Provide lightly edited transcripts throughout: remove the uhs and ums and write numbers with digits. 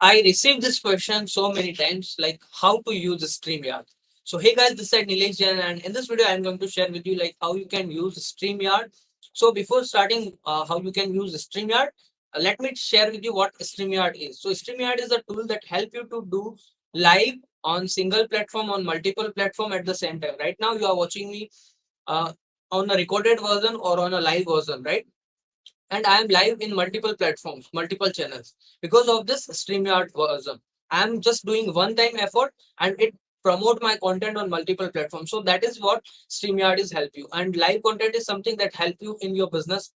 I received this question so many times, like how to use StreamYard. So hey guys, this is Nilesh Jain, and in this video, I'm going to share with you like how you can use StreamYard. So before starting, how you can use StreamYard, let me share with you what StreamYard is. So StreamYard is a tool that help you to do live on single platform, on multiple platform at the same time. Right now, you are watching me uh, on a recorded version or on a live version, right? And I am live in multiple platforms, multiple channels. Because of this StreamYard version, I am just doing one time effort and it promote my content on multiple platforms. So that is what StreamYard is help you. And live content is something that help you in your business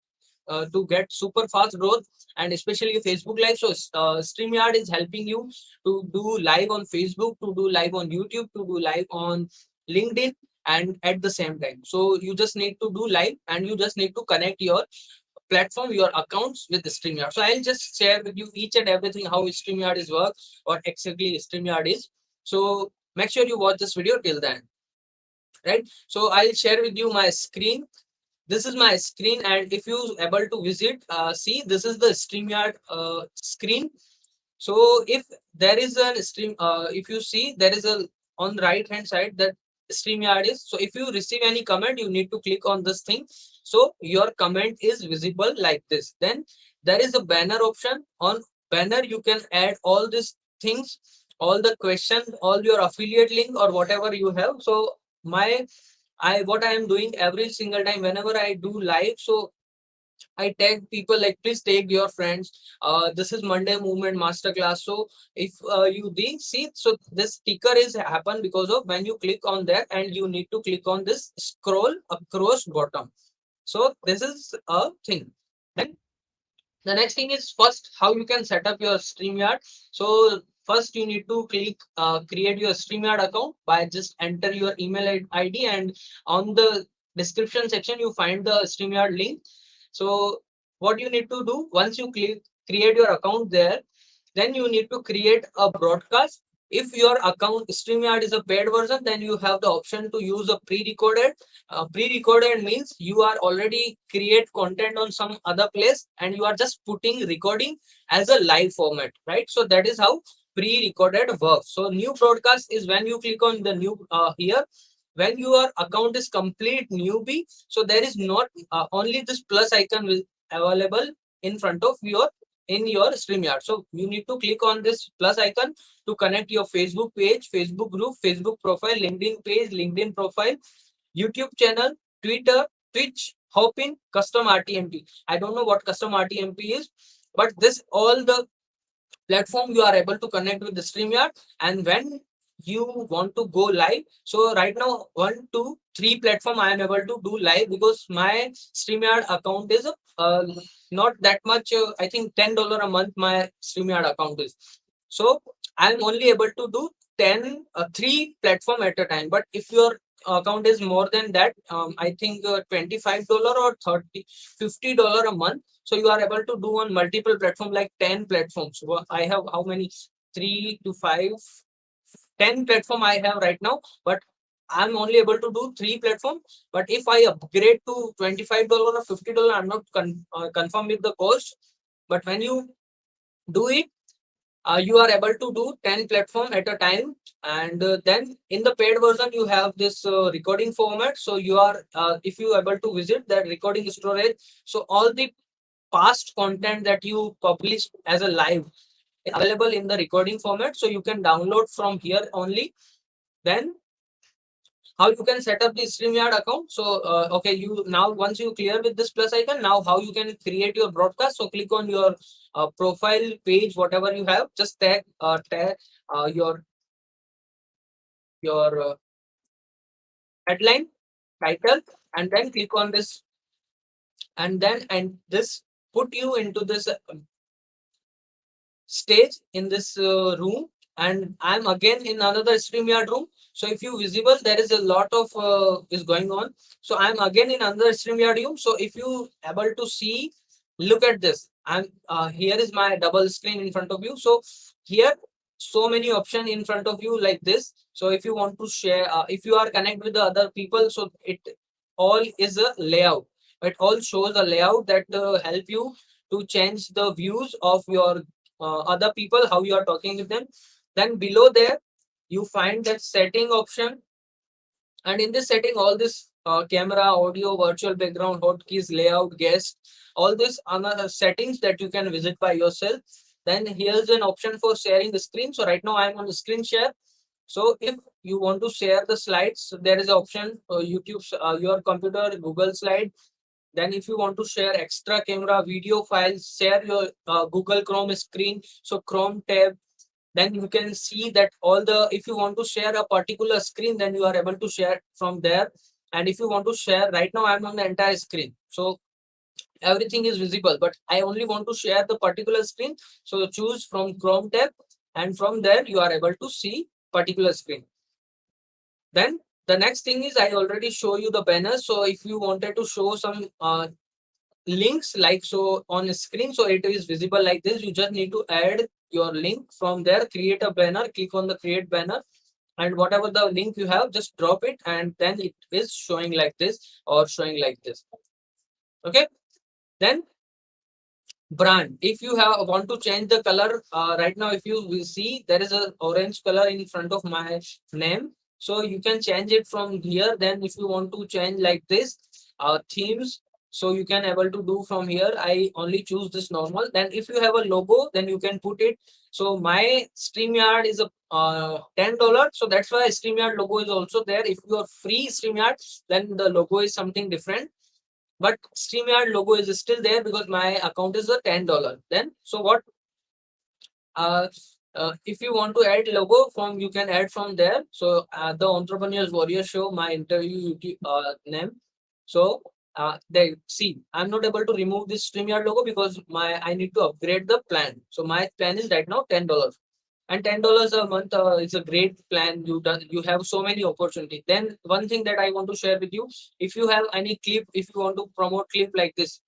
to get super fast growth, and especially Facebook Live. So StreamYard is helping you to do live on Facebook, to do live on YouTube, to do live on LinkedIn, and at the same time. So you just need to do live and you just need to connect your platform, your accounts with the StreamYard. So I'll just share with you each and everything how StreamYard is work, what exactly StreamYard is. So make sure you watch this video till then, right? So I'll share with you my screen. This is my screen, and if you able to visit, see this is the StreamYard screen. So if there is a stream, if you see there is a on the right hand side that StreamYard is. So if you receive any comment, you need to click on this thing. So your comment is visible like this. Then there is a banner option. On banner, you can add all these things, all the questions, all your affiliate link or whatever you have. So my I what I am doing every single time whenever I do live. So I tag people like please tag your friends. This is Monday Movement Masterclass. So if you see, so this sticker is happen because of when you click on that and you need to click on this scroll across bottom. So this is a thing. Then the next thing is first how you can set up your StreamYard. So first you need to click create your StreamYard account by just enter your email ID, and on the description section you find the StreamYard link. So what you need to do once you create your account there, then you need to create a broadcast. If your account StreamYard is a paid version, then you have the option to use a pre-recorded. Pre-recorded means you are already create content on some other place and you are just putting recording as a live format, right? So that is how pre-recorded works. So new broadcast is when you click on the new here, when your account is complete newbie. So there is not only this plus icon will available in front of your in your StreamYard. So you need to click on this plus icon to connect your Facebook page, Facebook group, Facebook profile, LinkedIn page, LinkedIn profile, YouTube channel, Twitter, Twitch, Hopin, custom RTMP. I don't know what custom RTMP is, but this all the platform you are able to connect with the StreamYard. And when you want to go live, so right now 1 2 3 platform I am able to do live because my StreamYard account is uh, not that much. I think $10 a month my StreamYard account is. So I'm only able to do 3 platform at a time. But if your account is more than that, I think $25 or 30 $50 a month, so you are able to do on multiple platform like 10 platforms. So I have how many? 3 to 5, 10 platform I have right now, but I'm only able to do 3 platform. But if I upgrade to $25 or $50, I'm not confirm with the cost. But when you do it, you are able to do 10 platform at a time. And then in the paid version you have this recording format. So you are if you able to visit that recording storage, so all the past content that you publish as a live is available in the recording format, so you can download from here only. Then how you can set up the StreamYard account. So okay, you now once you clear with this plus icon, now how you can create your broadcast. So click on your profile page, whatever you have, just tag your headline, title, and then click on this, and this put you into this stage in this room. And I'm again in another StreamYard room. So if you visible, there is a lot of is going on. So I'm again in another StreamYard room. So if you able to see, look at this. I'm here is my double screen in front of you. So here so many option in front of you like this. So if you want to share, if you are connect with the other people, so it all is a layout. It all shows a layout that help you to change the views of your other people, how you are talking with them. Then below there, you find that setting option, and in this setting, all this camera, audio, virtual background, hotkeys, layout, guest, all these other settings that you can visit by yourself. Then here's an option for sharing the screen. So right now I'm on the screen share. So if you want to share the slides, so there is an option, YouTube, your computer, Google Slide. Then if you want to share extra camera, video files, share your Google Chrome screen. So Chrome tab, then you can see that all the, if you want to share a particular screen, then you are able to share from there. And if you want to share, right now I'm on the entire screen, so everything is visible, but I only want to share the particular screen. So choose from Chrome tab, and from there you are able to see particular screen. Then the next thing is, I already show you the banner. So if you wanted to show some links like so on screen, so it is visible like this, you just need to add your link from there, create a banner, click on the create banner, and whatever the link you have, just drop it, and then it is showing like this or showing like this. Okay. Then brand, if you have want to change the color, right now if you will see, there is a orange color in front of my name, so you can change it from here. Then if you want to change like this, themes, so you can able to do from here. I only choose this normal. Then if you have a logo, then you can put it. So my StreamYard is a $10, so that's why StreamYard logo is also there. If you are free StreamYard, then the logo is something different, but StreamYard logo is still there because my account is a $10. Then so what, uh, if you want to add logo from, you can add from there. So the Entrepreneurs Warrior Show, my interview YouTube, name. So they see, I'm not able to remove this StreamYard logo because my I need to upgrade the plan. So my plan is right now $10, and $10 a month is a great plan. You have so many opportunities. Then one thing that I want to share with you, if you have any clip, if you want to promote clip like this,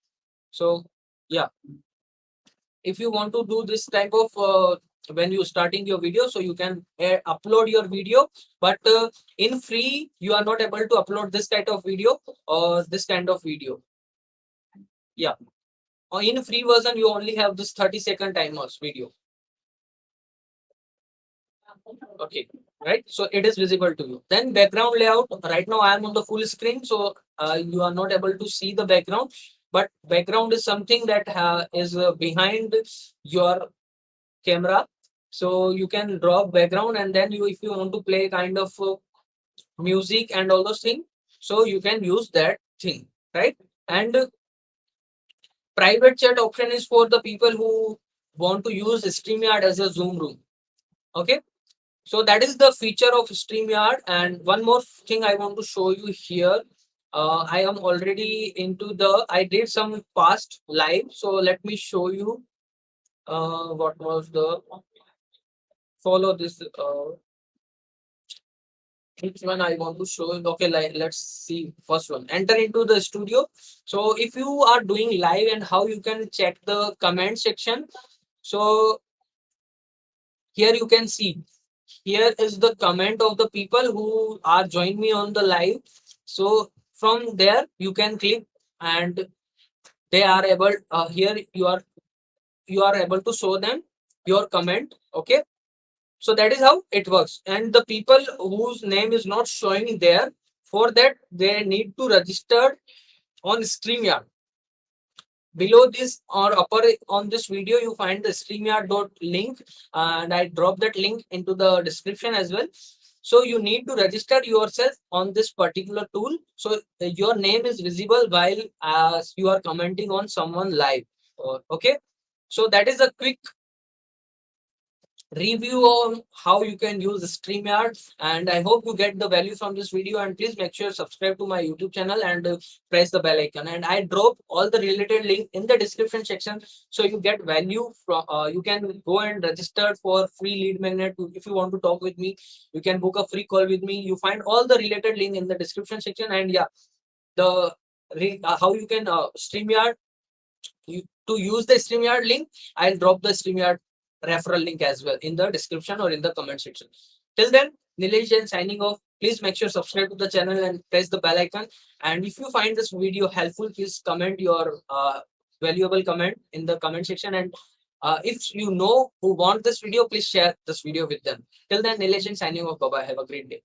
so yeah, if you want to do this type of when you starting your video, so you can upload your video, but in free you are not able to upload this kind of video or this kind of video. Yeah, or in free version you only have this 30-second timers video. Okay, right, so it is visible to you. Then background layout, right now I am on the full screen, so you are not able to see the background, but background is something that is behind your camera. So you can draw background, and then you, if you want to play kind of music and all those things, so you can use that thing, right? And private chat option is for the people who want to use StreamYard as a Zoom room. Okay, so that is the feature of StreamYard. And one more thing I want to show you here. I am already into the, I did some past live. So let me show you what was the, follow this, which one I want to show you. Okay, like, let's see first one. Enter into the studio. So if you are doing live, and how you can check the comment section. So here you can see, here is the comment of the people who are joining me on the live. So from there you can click, and they are able, here you are able to show them your comment. Okay, so that is how it works. And the people whose name is not showing there, for that they need to register on StreamYard. Below this or upper on this video, you find the StreamYard link, and I drop that link into the description as well. So you need to register yourself on this particular tool, so your name is visible while you are commenting on someone live. Okay, so that is a quick review on how you can use StreamYard, and I hope you get the value from this video. And please make sure subscribe to my YouTube channel, and press the bell icon, and I drop all the related link in the description section, so you get value from, you can go and register for free lead magnet. If you want to talk with me, you can book a free call with me. You find all the related link in the description section. And yeah, the how you can StreamYard, to use the StreamYard link, I'll drop the StreamYard referral link as well in the description or in the comment section. Till then, Nilesh Jain signing off. Please make sure subscribe to the channel and press the bell icon. And if you find this video helpful, please comment your valuable comment in the comment section, and If you know who want this video, please share this video with them. Till then, Nilesh signing off. Bye bye. Have a great day.